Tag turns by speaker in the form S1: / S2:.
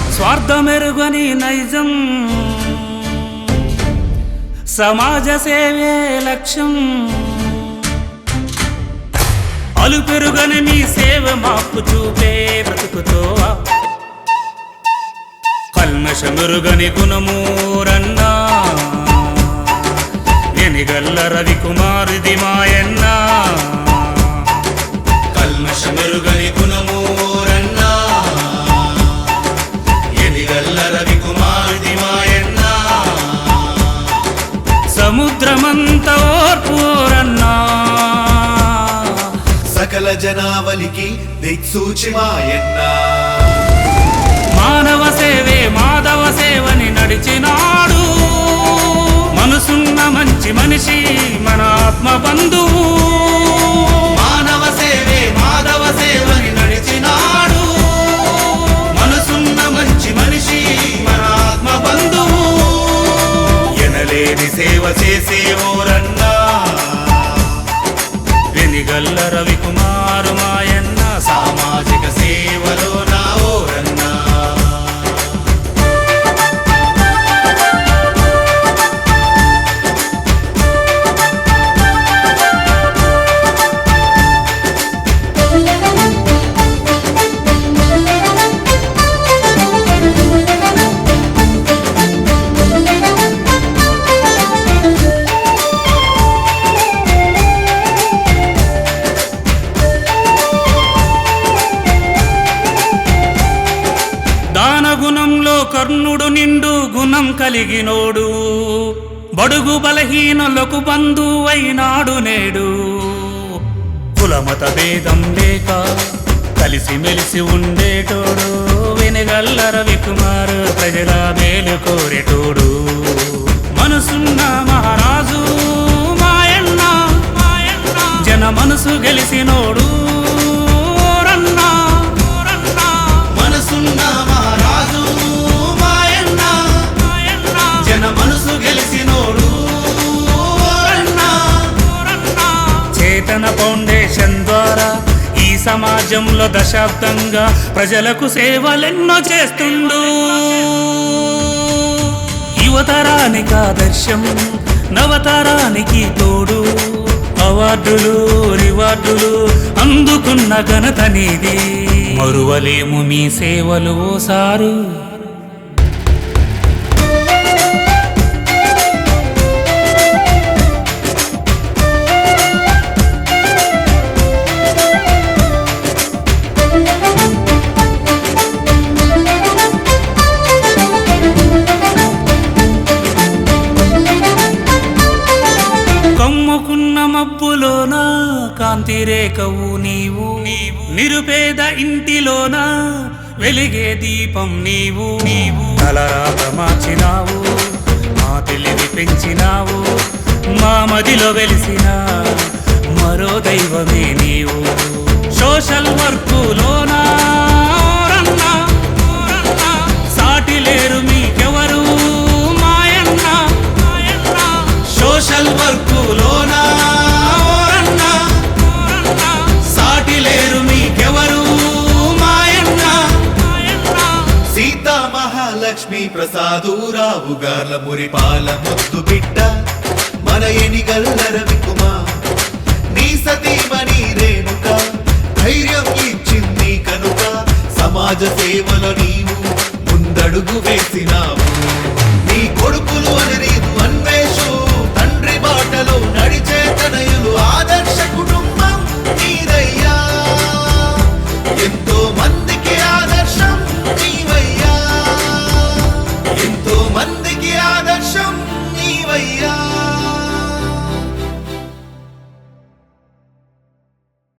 S1: స్వార్థమెరుగని నైజం సమాజ సేవే లక్ష్యం అలుపెరుగని మీ సేవ మాకు చూపే బ్రతుకుతో కల్మషమెరుగని గుణమూరన్నా ఎనిగల్ల రవికుమారుది మాయన్నా కల్మషమెరుగని గుణమూరన్నా ఎనిగల్ల రవికుమారుది మాయన్నా సముద్రమంత ఓర్పురన్నా
S2: సకల జనావళికి దిక్సూచి మాయన్నా
S1: మానవ సేవే మాధవ సేవని నడిచినాడు మనసున్న మంచి మనిషి మన ఆత్మ బంధువు
S2: మానవ సేవే మాధవ సేవని నడిచినాడు
S1: మనసున్న మంచి మనిషి మన ఆత్మ బంధువు
S2: ఎనలేని సేవ చేసే ఓరన్నా
S1: వెనిగల్ల రవికుమారు మాయన్న
S2: సామాజిక సేవలో నా ఓరన్నా
S1: దానగుణంలో కర్ణుడు నిండు గుణం కలిగినోడు బడుగు బలహీనులకు బంధువైనాడు నేడు కులమత భేదం లేక కలిసిమెలిసి ఉండేటోడు వెనుగల్ల రవికుమారు ప్రజల మేలు కోరేటోడు మనసున్న మహారాజు మాయన్న జన మనసు గెలిసినోడు రన్నా
S2: మనసున్న మహారాజు మాయన్న జన మనసు గెలిసినోడు ఓరన్నా
S1: చేతన ఫౌండేషన్ ద్వారా ఈ సమాజంలో దశాబ్దంగా ప్రజలకు సేవలెన్నో చేస్తుండు యువతరానికి ఆదర్శం నవతరానికి తోడు అవార్డులు రివార్డులు అందుకున్న ఘనత నీది మరువలేము మీ సేవలు ఓసారు కమ్ముకున్న మబ్బులోన కాంతి రేఖవు నీవు నిరుపేద ఇంటిలోన వెలిగే దీపం నీవు తలరాత మార్చినావు మా తెలివి పెంచినావు మా మదిలో వెలిసిన మరో దైవమే నీవు సోషల్ వర్కులోన సాటి లేరు మీకెవరు మాయన్న
S2: సోషల్ వర్కులోనా ఓరన్నా సాటి లేరు మీకెవరు మాయన్న సీతా మహాలక్ష్మి ప్రసాదురావు గార్ల మురిపాల ముద్దు బిడ్డ మన ఎనిగల్ల రవికుమార్ నీ సతీమణి రేణుక ధైర్యం ఇచ్చింది కనుక సమాజ సేవలో